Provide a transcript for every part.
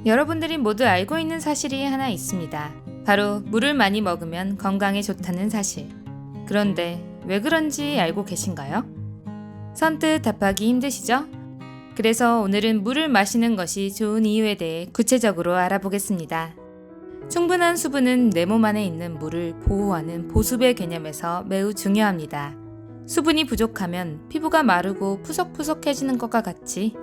여러분들이 모두 알고 있는 사실이 하나 있습니다. 바로 물을 많이 먹으면 건강에 좋다는 사실. 그런데 왜 그런지 알고 계신가요? 선뜻 답하기 힘드시죠? 그래서 오늘은 물을 마시는 것이 좋은 이유에 대해 구체적으로 알아보겠습니다. 충분한 수분은 내 몸 안에 있는 물을 보호하는 보습의 개념에서 매우 중요합니다. 수분이 부족하면 피부가 마르고 푸석푸석해지는 것과 같이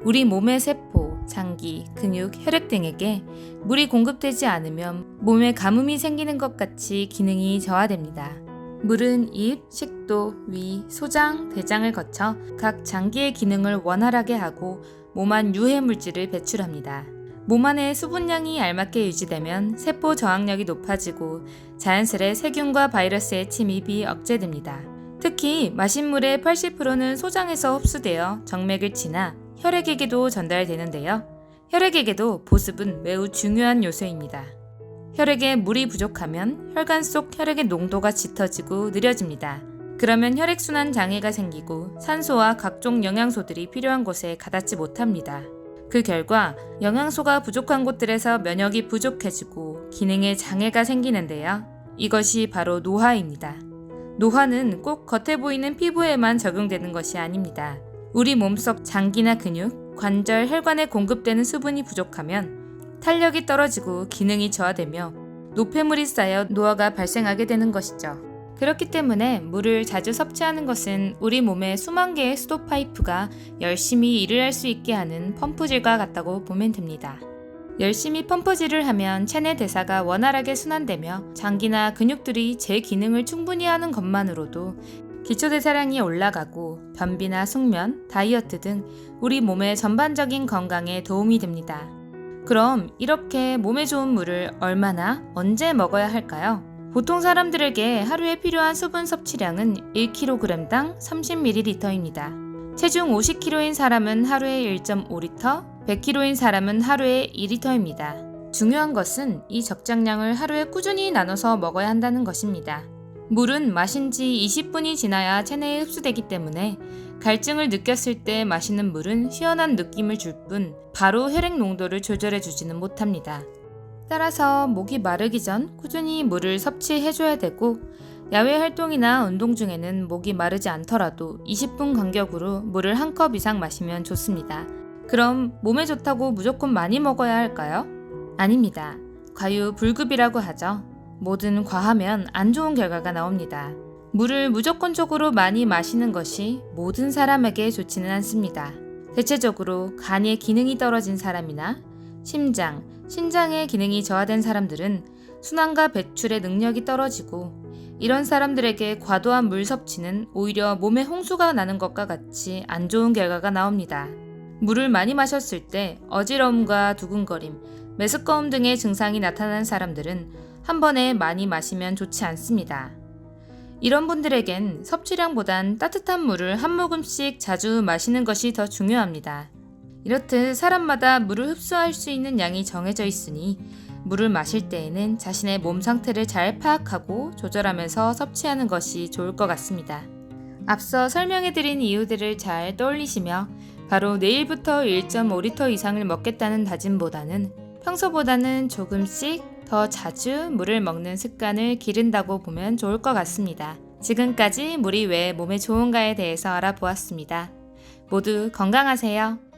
우리 몸의 세포, 장기, 근육, 혈액 등에게 물이 공급되지 않으면 몸에 가뭄이 생기는 것 같이 기능이 저하됩니다. 물은 입, 식도, 위, 소장, 대장을 거쳐 각 장기의 기능을 원활하게 하고 몸 안 유해 물질을 배출합니다. 몸 안의 수분량이 알맞게 유지되면 세포 저항력이 높아지고 자연스레 세균과 바이러스의 침입이 억제됩니다. 특히 마신 물의 80%는 소장에서 흡수되어 정맥을 지나 혈액에게도 전달되는데요. 혈액에게도 보습은 매우 중요한 요소입니다. 혈액에 물이 부족하면 혈관 속 혈액의 농도가 짙어지고 느려집니다. 그러면 혈액순환 장애가 생기고 산소와 각종 영양소들이 필요한 곳에 가닿지 못합니다. 그 결과 영양소가 부족한 곳들에서 면역이 부족해지고 기능에 장애가 생기는데요. 이것이 바로 노화입니다. 노화는 꼭 겉에 보이는 피부에만 적용되는 것이 아닙니다. 우리 몸속 장기나 근육, 관절, 혈관에 공급되는 수분이 부족하면 탄력이 떨어지고 기능이 저하되며 노폐물이 쌓여 노화가 발생하게 되는 것이죠. 그렇기 때문에 물을 자주 섭취하는 것은 우리 몸에 수만 개의 수도 파이프가 열심히 일을 할 수 있게 하는 펌프질과 같다고 보면 됩니다. 열심히 펌프질을 하면 체내 대사가 원활하게 순환되며 장기나 근육들이 제 기능을 충분히 하는 것만으로도 기초대사량이 올라가고 변비나 숙면, 다이어트 등 우리 몸의 전반적인 건강에 도움이 됩니다. 그럼 이렇게 몸에 좋은 물을 얼마나, 언제 먹어야 할까요? 보통 사람들에게 하루에 필요한 수분 섭취량은 1kg당 30ml입니다. 체중 50kg인 사람은 하루에 1.5L, 100kg인 사람은 하루에 2L입니다. 중요한 것은 이 적정량을 하루에 꾸준히 나눠서 먹어야 한다는 것입니다. 물은 마신 지 20분이 지나야 체내에 흡수되기 때문에 갈증을 느꼈을 때 마시는 물은 시원한 느낌을 줄 뿐 바로 혈액 농도를 조절해 주지는 못합니다. 따라서 목이 마르기 전 꾸준히 물을 섭취해줘야 되고 야외 활동이나 운동 중에는 목이 마르지 않더라도 20분 간격으로 물을 한 컵 이상 마시면 좋습니다. 그럼 몸에 좋다고 무조건 많이 먹어야 할까요? 아닙니다. 과유불급이라고 하죠. 뭐든 과하면 안 좋은 결과가 나옵니다. 물을 무조건적으로 많이 마시는 것이 모든 사람에게 좋지는 않습니다. 대체적으로 간의 기능이 떨어진 사람이나 심장, 신장의 기능이 저하된 사람들은 순환과 배출의 능력이 떨어지고 이런 사람들에게 과도한 물 섭취는 오히려 몸에 홍수가 나는 것과 같이 안 좋은 결과가 나옵니다. 물을 많이 마셨을 때 어지러움과 두근거림, 메스꺼움 등의 증상이 나타나는 사람들은 한 번에 많이 마시면 좋지 않습니다. 이런 분들에겐 섭취량보단 따뜻한 물을 한 모금씩 자주 마시는 것이 더 중요합니다. 이렇듯 사람마다 물을 흡수할 수 있는 양이 정해져 있으니 물을 마실 때에는 자신의 몸 상태를 잘 파악하고 조절하면서 섭취하는 것이 좋을 것 같습니다. 앞서 설명해드린 이유들을 잘 떠올리시며 바로 내일부터 1.5L 이상을 먹겠다는 다짐보다는 평소보다는 조금씩 더 자주 물을 먹는 습관을 기른다고 보면 좋을 것 같습니다. 지금까지 물이 왜 몸에 좋은가에 대해서 알아보았습니다. 모두 건강하세요.